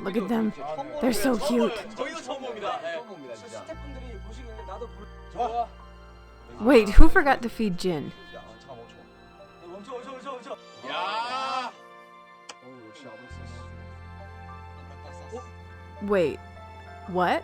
Look at them. They're so cute. Wait, who forgot to feed Jin? Wait, what?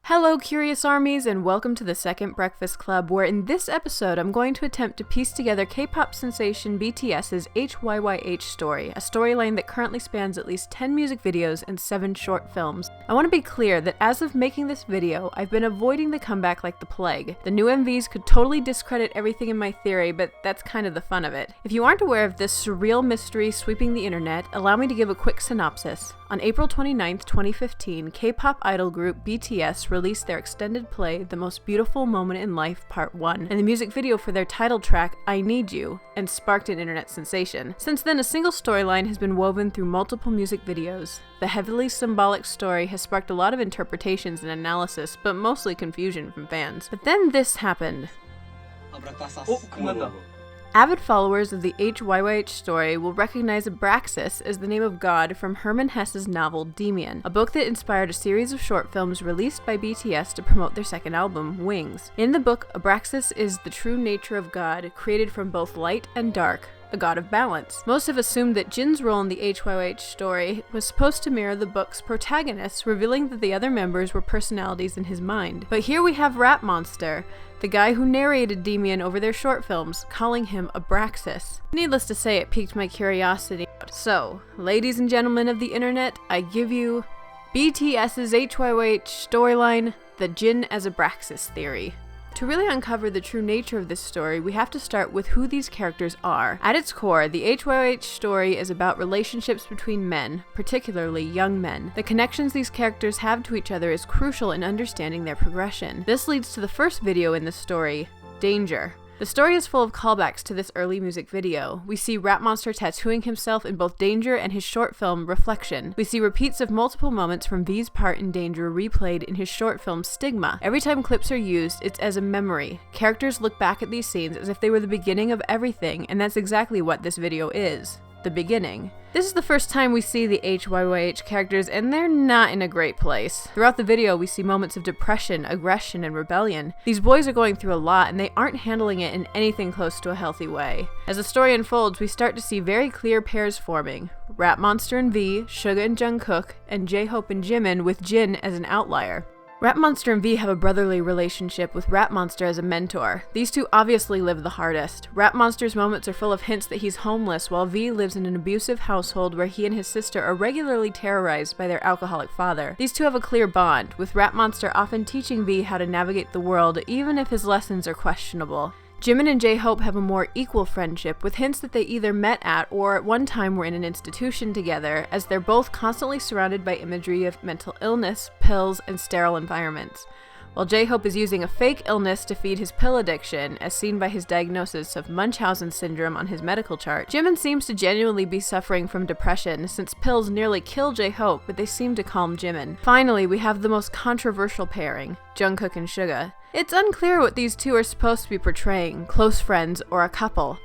Hello Curious Armies, and welcome to the Second Breakfast Club, where in this episode I'm going to attempt to piece together K-pop sensation BTS's HYYH story, a storyline that currently spans at least 10 music videos and 7 short films. I want to be clear that as of making this video, I've been avoiding the comeback like the plague. The new MVs could totally discredit everything in my theory, but that's kind of the fun of it. If you aren't aware of this surreal mystery sweeping the internet, allow me to give a quick synopsis. On April 29th, 2015, K-pop idol group BTS released their extended play, The Most Beautiful Moment in Life Part 1, and the music video for their title track, I Need You, and sparked an internet sensation. Since then, a single storyline has been woven through multiple music videos. The heavily symbolic story has sparked a lot of interpretations and analysis, but mostly confusion from fans. But then this happened. Avid followers of the HYYH story will recognize Abraxas as the name of God from Hermann Hesse's novel Jimin, a book that inspired a series of short films released by BTS to promote their second album, Wings. In the book, Abraxas is the true nature of God, created from both light and dark, a god of balance. Most have assumed that Jin's role in the HYYH story was supposed to mirror the book's protagonists, revealing that the other members were personalities in his mind. But here we have Rap Monster, the guy who narrated Jimin over their short films, calling him Abraxas. Needless to say, it piqued my curiosity. So, ladies and gentlemen of the internet, I give you BTS's HYYH storyline, the Jin as Abraxas theory. To really uncover the true nature of this story, we have to start with who these characters are. At its core, the HYYH story is about relationships between men, particularly young men. The connections these characters have to each other is crucial in understanding their progression. This leads to the first video in the story, Danger. The story is full of callbacks to this early music video. We see Rap Monster tattooing himself in both Danger and his short film, Reflection. We see repeats of multiple moments from V's part in Danger replayed in his short film, Stigma. Every time clips are used, it's as a memory. Characters look back at these scenes as if they were the beginning of everything, and that's exactly what this video is. The beginning. This is the first time we see the HYYH characters, and they're not in a great place. Throughout the video, we see moments of depression, aggression, and rebellion. These boys are going through a lot, and they aren't handling it in anything close to a healthy way. As the story unfolds, we start to see very clear pairs forming. Rap Monster and V, Suga and Jungkook, and J-Hope and Jimin, with Jin as an outlier. Rap Monster and V have a brotherly relationship, with Rap Monster as a mentor. These two obviously live the hardest. Rap Monster's moments are full of hints that he's homeless, while V lives in an abusive household where he and his sister are regularly terrorized by their alcoholic father. These two have a clear bond, with Rap Monster often teaching V how to navigate the world, even if his lessons are questionable. Jimin and J-Hope have a more equal friendship, with hints that they either met at or at one time were in an institution together, as they're both constantly surrounded by imagery of mental illness, pills, and sterile environments. While J-Hope is using a fake illness to feed his pill addiction, as seen by his diagnosis of Munchausen syndrome on his medical chart, Jimin seems to genuinely be suffering from depression, since pills nearly kill J-Hope, but they seem to calm Jimin. Finally, we have the most controversial pairing, Jungkook and Suga. It's unclear what these two are supposed to be portraying, close friends or a couple.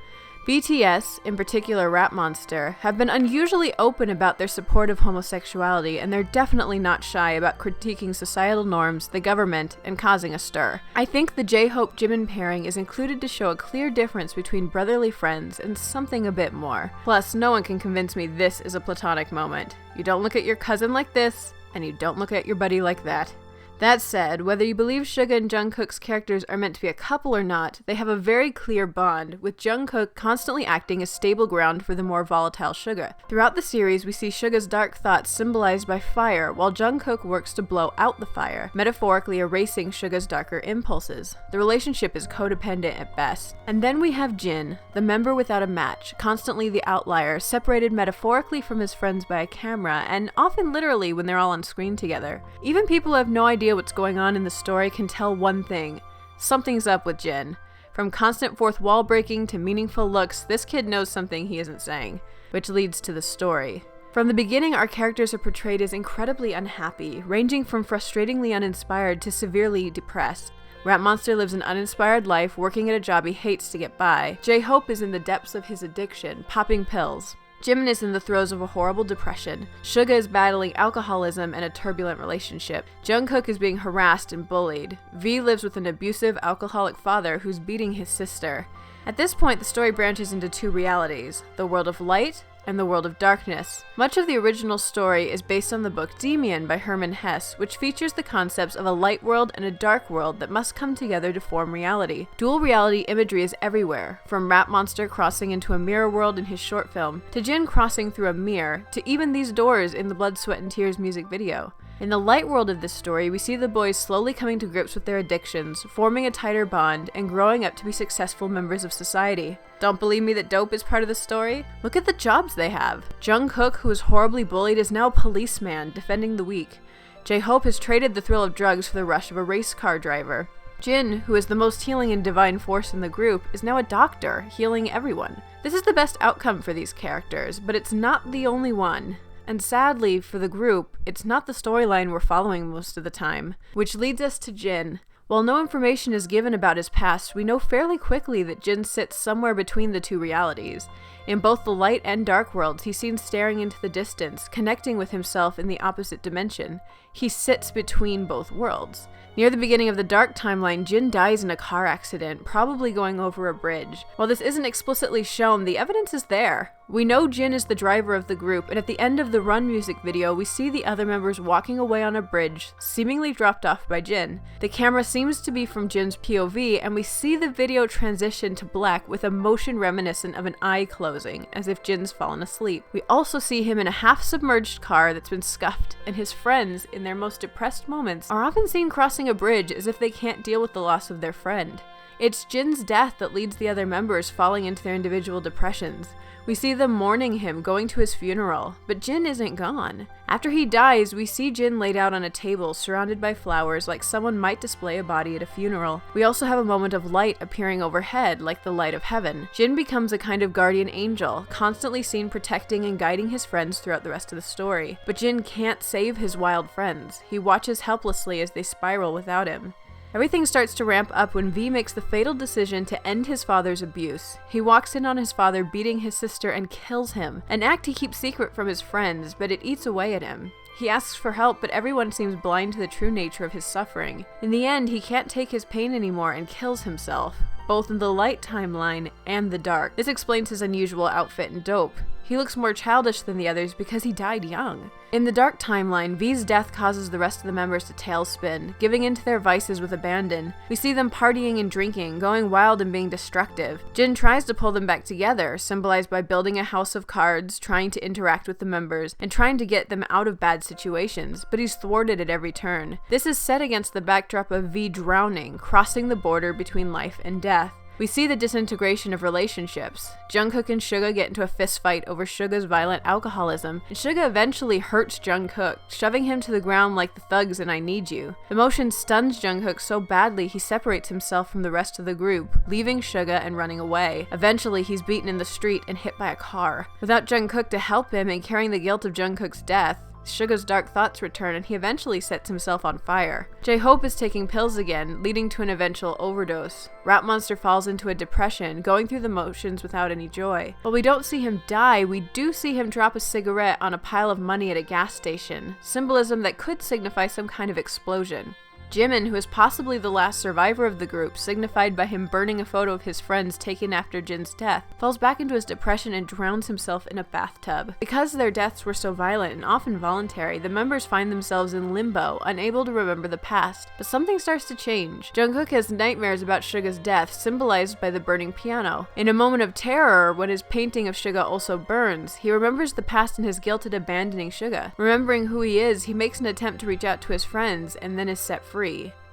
BTS, in particular Rap Monster, have been unusually open about their support of homosexuality, and they're definitely not shy about critiquing societal norms, the government, and causing a stir. I think the J-Hope Jimin pairing is included to show a clear difference between brotherly friends and something a bit more. Plus, no one can convince me this is a platonic moment. You don't look at your cousin like this, and you don't look at your buddy like that. That said, whether you believe Suga and Jungkook's characters are meant to be a couple or not, they have a very clear bond, with Jungkook constantly acting as stable ground for the more volatile Suga. Throughout the series, we see Suga's dark thoughts symbolized by fire, while Jungkook works to blow out the fire, metaphorically erasing Suga's darker impulses. The relationship is codependent at best. And then we have Jin, the member without a match, constantly the outlier, separated metaphorically from his friends by a camera, and often literally when they're all on screen together. Even people who have no idea what's going on in the story can tell one thing: something's up with Jin. From constant fourth wall breaking to meaningful looks, this kid knows something he isn't saying, which leads to the story. From the beginning, our characters are portrayed as incredibly unhappy, ranging from frustratingly uninspired to severely depressed. Rat Monster lives an uninspired life, working at a job he hates to get by. J-Hope is in the depths of his addiction, popping pills. Jimin is in the throes of a horrible depression. Suga is battling alcoholism and a turbulent relationship. Jungkook is being harassed and bullied. V lives with an abusive, alcoholic father who's beating his sister. At this point, the story branches into two realities, the world of light and the world of darkness. Much of the original story is based on the book Demian by Hermann Hesse, which features the concepts of a light world and a dark world that must come together to form reality. Dual reality imagery is everywhere, from Rat Monster crossing into a mirror world in his short film, to Jin crossing through a mirror, to even these doors in the Blood, Sweat, and Tears music video. In the light world of this story, we see the boys slowly coming to grips with their addictions, forming a tighter bond, and growing up to be successful members of society. Don't believe me that dope is part of the story? Look at the jobs they have. Jungkook, who was horribly bullied, is now a policeman, defending the weak. J-Hope has traded the thrill of drugs for the rush of a race car driver. Jin, who is the most healing and divine force in the group, is now a doctor, healing everyone. This is the best outcome for these characters, but it's not the only one. And sadly, for the group, it's not the storyline we're following most of the time, which leads us to Jin. While no information is given about his past, we know fairly quickly that Jin sits somewhere between the two realities. In both the light and dark worlds, he's seen staring into the distance, connecting with himself in the opposite dimension. He sits between both worlds. Near the beginning of the dark timeline, Jin dies in a car accident, probably going over a bridge. While this isn't explicitly shown, the evidence is there. We know Jin is the driver of the group, and at the end of the Run music video, we see the other members walking away on a bridge, seemingly dropped off by Jin. The camera seems to be from Jin's POV, and we see the video transition to black with a motion reminiscent of an eye closing, as if Jin's fallen asleep. We also see him in a half-submerged car that's been scuffed, and his friends, in their most depressed moments, are often seen crossing a bridge as if they can't deal with the loss of their friend. It's Jin's death that leads the other members falling into their individual depressions. We see them mourning him, going to his funeral, but Jin isn't gone. After he dies, we see Jin laid out on a table, surrounded by flowers like someone might display a body at a funeral. We also have a moment of light appearing overhead, like the light of heaven. Jin becomes a kind of guardian angel, constantly seen protecting and guiding his friends throughout the rest of the story. But Jin can't save his wild friends. He watches helplessly as they spiral without him. Everything starts to ramp up when V makes the fatal decision to end his father's abuse. He walks in on his father beating his sister and kills him, an act he keeps secret from his friends, but it eats away at him. He asks for help, but everyone seems blind to the true nature of his suffering. In the end, he can't take his pain anymore and kills himself, both in the light timeline and the dark. This explains his unusual outfit and dope. He looks more childish than the others because he died young. In the dark timeline, V's death causes the rest of the members to tailspin, giving in to their vices with abandon. We see them partying and drinking, going wild and being destructive. Jin tries to pull them back together, symbolized by building a house of cards, trying to interact with the members, and trying to get them out of bad situations, but he's thwarted at every turn. This is set against the backdrop of V drowning, crossing the border between life and death. We see the disintegration of relationships. Jungkook and Suga get into a fistfight over Suga's violent alcoholism, and Suga eventually hurts Jungkook, shoving him to the ground like the thugs in I Need You. The motion stuns Jungkook so badly he separates himself from the rest of the group, leaving Suga and running away. Eventually, he's beaten in the street and hit by a car. Without Jungkook to help him and carrying the guilt of Jungkook's death, Suga's dark thoughts return and he eventually sets himself on fire. J-Hope is taking pills again, leading to an eventual overdose. Rat Monster falls into a depression, going through the motions without any joy. While we don't see him die, we do see him drop a cigarette on a pile of money at a gas station, symbolism that could signify some kind of explosion. Jimin, who is possibly the last survivor of the group, signified by him burning a photo of his friends taken after Jin's death, falls back into his depression and drowns himself in a bathtub. Because their deaths were so violent and often voluntary, the members find themselves in limbo, unable to remember the past. But something starts to change. Jungkook has nightmares about Suga's death, symbolized by the burning piano. In a moment of terror, when his painting of Suga also burns, he remembers the past and his guilt at abandoning Suga. Remembering who he is, he makes an attempt to reach out to his friends, and then is set free.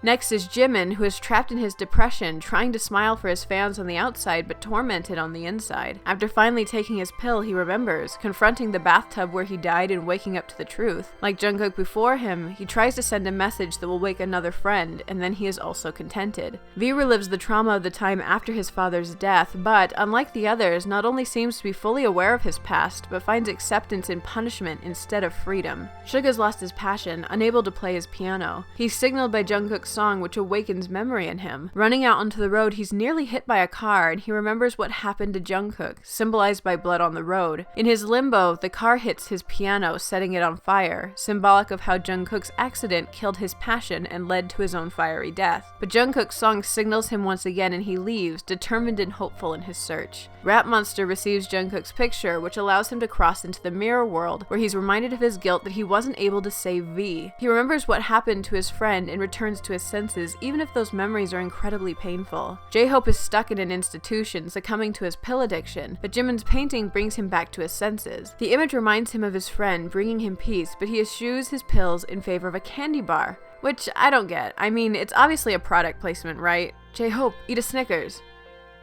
Next is Jimin, who is trapped in his depression, trying to smile for his fans on the outside but tormented on the inside. After finally taking his pill, he remembers, confronting the bathtub where he died and waking up to the truth. Like Jungkook before him, he tries to send a message that will wake another friend, and then he is also contented. V relives the trauma of the time after his father's death, but, unlike the others, not only seems to be fully aware of his past, but finds acceptance in punishment instead of freedom. Suga's lost his passion, unable to play his piano. He's signaled by Jungkook's song which awakens memory in him. Running out onto the road, he's nearly hit by a car, and he remembers what happened to Jungkook, symbolized by blood on the road. In his limbo, the car hits his piano, setting it on fire, symbolic of how Jungkook's accident killed his passion and led to his own fiery death. But Jungkook's song signals him once again, and he leaves, determined and hopeful in his search. Rap Monster receives Jungkook's picture, which allows him to cross into the mirror world, where he's reminded of his guilt that he wasn't able to save V. He remembers what happened to his friend and returns to his senses, even if those memories are incredibly painful. J-Hope is stuck in an institution, succumbing to his pill addiction, but Jimin's painting brings him back to his senses. The image reminds him of his friend, bringing him peace, but he eschews his pills in favor of a candy bar. Which I don't get. I mean, it's obviously a product placement, right? J-Hope, eat a Snickers.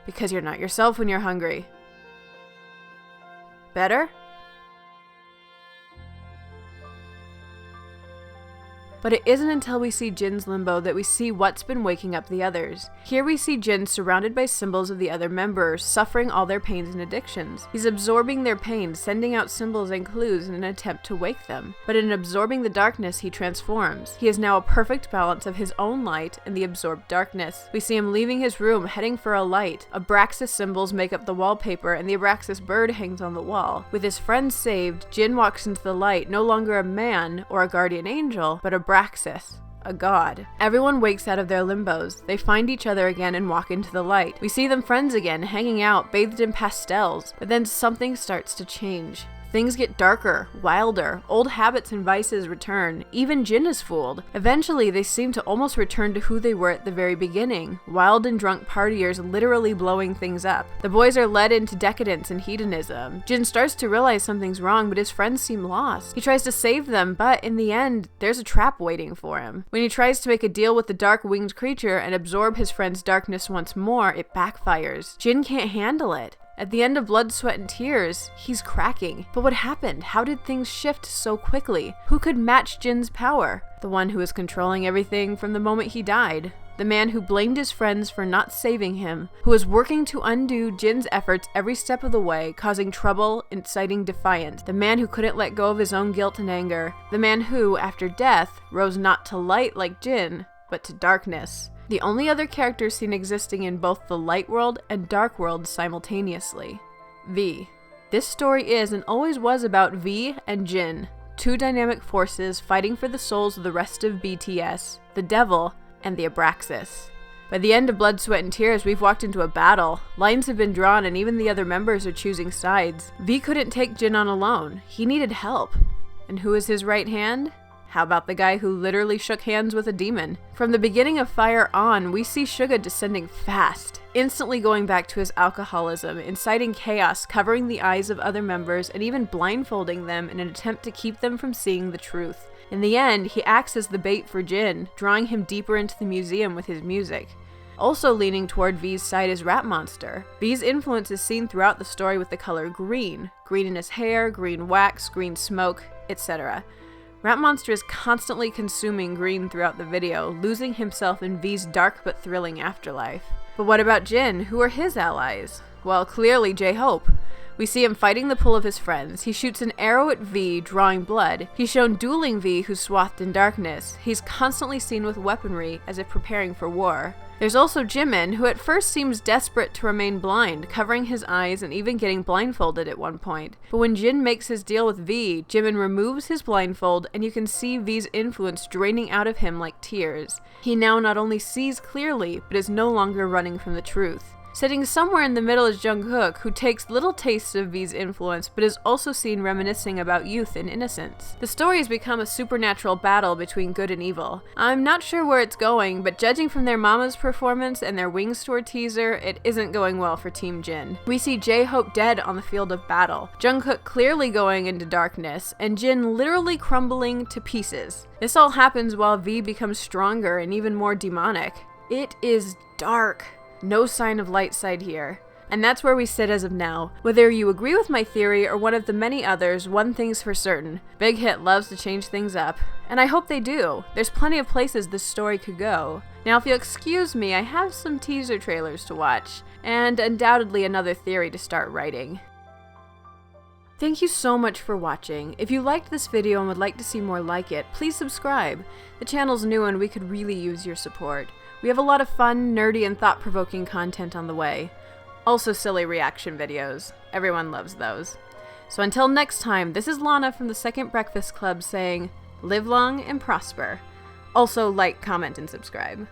Because you're not yourself when you're hungry. Better? But it isn't until we see Jin's limbo that we see what's been waking up the others. Here we see Jin surrounded by symbols of the other members, suffering all their pains and addictions. He's absorbing their pain, sending out symbols and clues in an attempt to wake them. But in absorbing the darkness, he transforms. He is now a perfect balance of his own light and the absorbed darkness. We see him leaving his room, heading for a light. Abraxas symbols make up the wallpaper, and the Abraxas bird hangs on the wall. With his friends saved, Jin walks into the light, no longer a man or a guardian angel, but Abraxas, a god. Everyone wakes out of their limbos. They find each other again and walk into the light. We see them friends again, hanging out, bathed in pastels. But then something starts to change. Things get darker, wilder, old habits and vices return, even Jin is fooled. Eventually, they seem to almost return to who they were at the very beginning, wild and drunk partiers literally blowing things up. The boys are led into decadence and hedonism. Jin starts to realize something's wrong, but his friends seem lost. He tries to save them, but in the end, there's a trap waiting for him. When he tries to make a deal with the dark winged creature and absorb his friend's darkness once more, it backfires. Jin can't handle it. At the end of Blood, Sweat, and Tears, he's cracking. But what happened? How did things shift so quickly? Who could match Jin's power? The one who was controlling everything from the moment he died. The man who blamed his friends for not saving him, who was working to undo Jin's efforts every step of the way, causing trouble, inciting defiance. The man who couldn't let go of his own guilt and anger. The man who, after death, rose not to light like Jin, but to darkness. The only other character seen existing in both the light world and dark world simultaneously. V. This story is and always was about V and Jin, two dynamic forces fighting for the souls of the rest of BTS, the devil, and the Abraxas. By the end of Blood, Sweat, and Tears, we've walked into a battle. Lines have been drawn and even the other members are choosing sides. V couldn't take Jin on alone. He needed help. And who is his right hand? How about the guy who literally shook hands with a demon? From the beginning of Fire on, we see Suga descending fast, instantly going back to his alcoholism, inciting chaos, covering the eyes of other members, and even blindfolding them in an attempt to keep them from seeing the truth. In the end, he acts as the bait for Jin, drawing him deeper into the museum with his music. Also leaning toward V's side is Rap Monster. V's influence is seen throughout the story with the color green. Green in his hair, green wax, green smoke, etc. Rap Monster is constantly consuming green throughout the video, losing himself in V's dark but thrilling afterlife. But what about Jin? Who are his allies? Well, clearly J-Hope. We see him fighting the pull of his friends. He shoots an arrow at V, drawing blood. He's shown dueling V, who's swathed in darkness. He's constantly seen with weaponry, as if preparing for war. There's also Jimin, who at first seems desperate to remain blind, covering his eyes and even getting blindfolded at one point. But when Jin makes his deal with V, Jimin removes his blindfold and you can see V's influence draining out of him like tears. He now not only sees clearly, but is no longer running from the truth. Sitting somewhere in the middle is Jungkook, who takes little tastes of V's influence, but is also seen reminiscing about youth and innocence. The story has become a supernatural battle between good and evil. I'm not sure where it's going, but judging from their mama's performance and their Wings tour teaser, it isn't going well for Team Jin. We see J-Hope dead on the field of battle, Jungkook clearly going into darkness, and Jin literally crumbling to pieces. This all happens while V becomes stronger and even more demonic. It is dark. No sign of light side here. And that's where we sit as of now. Whether you agree with my theory or one of the many others, one thing's for certain. Big Hit loves to change things up. And I hope they do. There's plenty of places this story could go. Now if you'll excuse me, I have some teaser trailers to watch. And undoubtedly another theory to start writing. Thank you so much for watching. If you liked this video and would like to see more like it, please subscribe. The channel's new and we could really use your support. We have a lot of fun, nerdy, and thought-provoking content on the way. Also silly reaction videos. Everyone loves those. So until next time, this is Lana from the Second Breakfast Club saying, live long and prosper. Also like, comment, and subscribe.